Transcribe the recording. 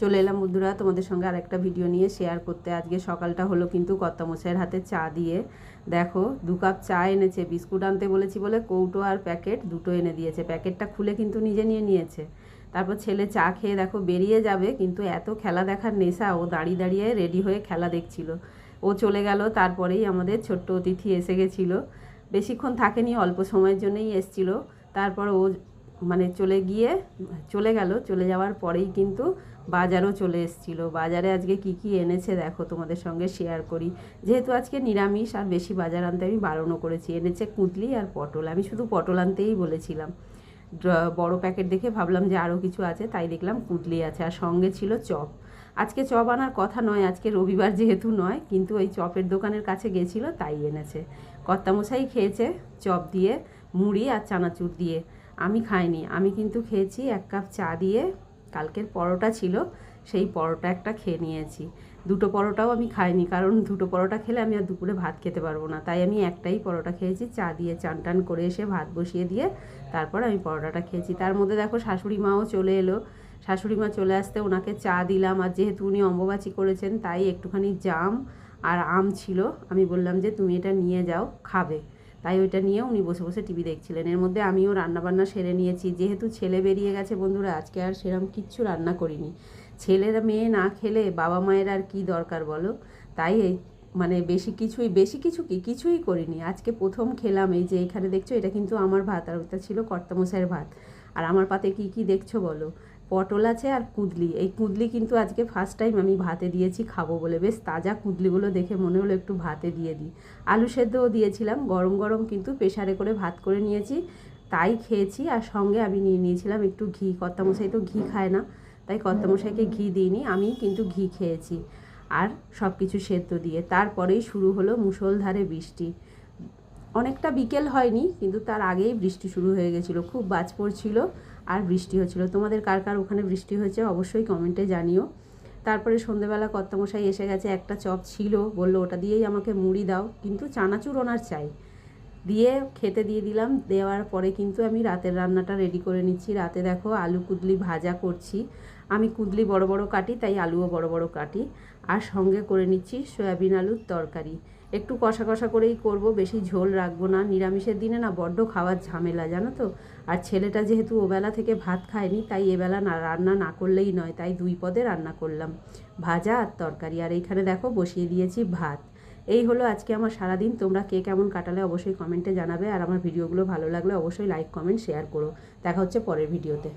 চলে এলাম বন্ধুরা তোমাদের সঙ্গে আর একটা ভিডিও নিয়ে শেয়ার করতে। আজকে সকালটা হলো কিন্তু কর্তামশাইয়ের হাতে চা দিয়ে। দেখো 2 কাপ চা এনেছে, বিস্কুট আনতে বলেছি বলে কৌটো আর প্যাকেট দুটো এনে দিয়েছে। প্যাকেটটা খুলে কিন্তু নিজে নিয়ে নিয়েছে। তারপর ছেলে চা খেয়ে দেখো বেরিয়ে যাবে, কিন্তু এত খেলা দেখার নেশা, ও দাঁড়িয়ে দাঁড়িয়ে রেডি হয়ে খেলা দেখছিল। ও চলে গেল, তারপরেই আমাদের ছোট্ট অতিথি এসে গেছিলো। বেশিক্ষণ থাকেনি, অল্প সময়ের জন্যই এসছিল। তারপর ও মানে চলে গেল। চলে যাওয়ার পরেই কিন্তু বাজারও চলে এসেছিল। বাজারে আজকে কি কি এনেছে দেখো তোমাদের সঙ্গে শেয়ার করি। যেহেতু আজকে নিরামিষ, আর বেশি বাজার আনতে আমি বারণও করেছি। এনেছে কুঁদলি আর পটল। আমি শুধু পটল আনতেই বলেছিলাম। বড় প্যাকেট দেখে ভাবলাম যে আরও কিছু আছে, তাই দেখলাম কুঁদলি আছে। আর সঙ্গে ছিল চপ। আজকে চপ আনার কথা নয়, আজকে রবিবার যেহেতু নয়, কিন্তু ওই চপের দোকানের কাছে গেছিলো তাই এনেছে। কর্তামশাই খেয়েছে চপ দিয়ে, মুড়ি আর চানাচুর দিয়ে। আমি খাইনি, আমি কিন্তু খেয়েছি 1 কাপ চা দিয়ে। কালকের পরোটা ছিল, সেই পরোটা একটা খেয়ে নিয়েছি। 2টো পরোটাও আমি খাইনি, কারণ 2টো পরোটা খেলে আমি আর দুপুরে ভাত খেতে পারবো না। তাই আমি একটাই পরোটা খেয়েছি চা দিয়ে। চান টান করে এসে ভাত বসিয়ে দিয়ে তারপর আমি পরোটাটা খেয়েছি। তার মধ্যে দেখো শাশুড়ি মাও চলে এলো। শাশুড়ি মা চলে আসতে ওনাকে চা দিলাম। আর যেহেতু উনি অম্বুবাচী করেছেন, তাই একটুখানি জাম আর আম ছিল। আমি বললাম যে তুমি এটা নিয়ে যাও, খাবে। তাই ওইটা নিয়ে উনি বসে বসে টিভি দেখছিলেন। এর মধ্যে আমিও রান্নাবান্না সেরে নিয়েছি। যেহেতু ছেলে বেরিয়ে গেছে বন্ধুরা, আজকে আর সেরকম কিচ্ছু রান্না করিনি। ছেলেরা মেয়ে না খেলে বাবা মায়ের আর কি দরকার বলো। তাই এই মানে বেশি কিছু কিছুই করিনি। আজকে প্রথম খেলাম। এই যে এখানে দেখছো, এটা কিন্তু আমার ভাত, আর ওটা ছিল কর্তামশাইয়ের ভাত। আর আমার পাতে কি কি দেখছো বলো? পটল আছে আর কুঁদলি। এই কুঁদলি কিন্তু আজকে ফার্স্ট টাইম আমি ভাতে দিয়েছি খাবো বলে। বেশ তাজা কুঁদলিগুলো দেখে মনে হলো একটু ভাতে দিয়ে দিই। আলু সেদ্ধও দিয়েছিলাম, গরম গরম কিন্তু প্রেশারে করে ভাত করে নিয়েছি, তাই খেয়েছি। আর সঙ্গে আমি নিয়ে নিয়েছিলাম একটু ঘি। কর্তামশাই তো ঘি খায় না, তাই কর্তামশাইকে ঘি দিইনি, আমি কিন্তু ঘি খেয়েছি। আর সব কিছু সেদ্ধ দিয়ে তারপরেই শুরু হলো মুষলধারে বৃষ্টি। অনেকটা বিকেল হয়নি, কিন্তু তার আগেই বৃষ্টি শুরু হয়ে গেছিলো। খুব বাজ পড়ছিল আর বৃষ্টি হচ্ছিলো। তোমাদের কার কার ওখানে বৃষ্টি হয়েছে অবশ্যই কমেন্টে জানিও। তারপরে সন্ধেবেলা কর্তামশাই এসে গেছে। একটা চপ ছিল, বললো ওটা দিয়েই আমাকে মুড়ি দাও, কিন্তু চানাচুর ওনার চাই। দিয়ে খেতে দিয়ে দিলাম। দেওয়ার পরে কিন্তু আমি রাতের রান্নাটা রেডি করে নিচ্ছি। রাতে দেখো আলু কুঁদলি ভাজা করছি। আমি কুঁদলি বড় বড় কাটি, তাই আলুও বড় বড় কাটি। আর সঙ্গে করে নিচ্ছি সয়াবিন আলুর তরকারি। একটু কষা কষা করেই করব, বেশি ঝোল রাখবো না। নিরামিষের দিনে না বড্ড খাওয়ার ঝামেলা, জানো তো। আর ছেলেটা যেহেতু ওবেলা থেকে ভাত খায়নি, তাই এবেলা না রান্না না করলেই নয়, তাই 2 পদে রান্না করলাম, ভাজা আর তরকারি। আর এইখানে দেখো বসিয়ে দিয়েছি ভাত। এই হলো আজকে আমার সারাদিন। তোমরা কে কেমন কাটালে অবশ্যই কমেন্টে জানাবে। আর আমার ভিডিওগুলো ভালো লাগলে অবশ্যই লাইক কমেন্ট শেয়ার করো। দেখা হচ্ছে পরের ভিডিওতে।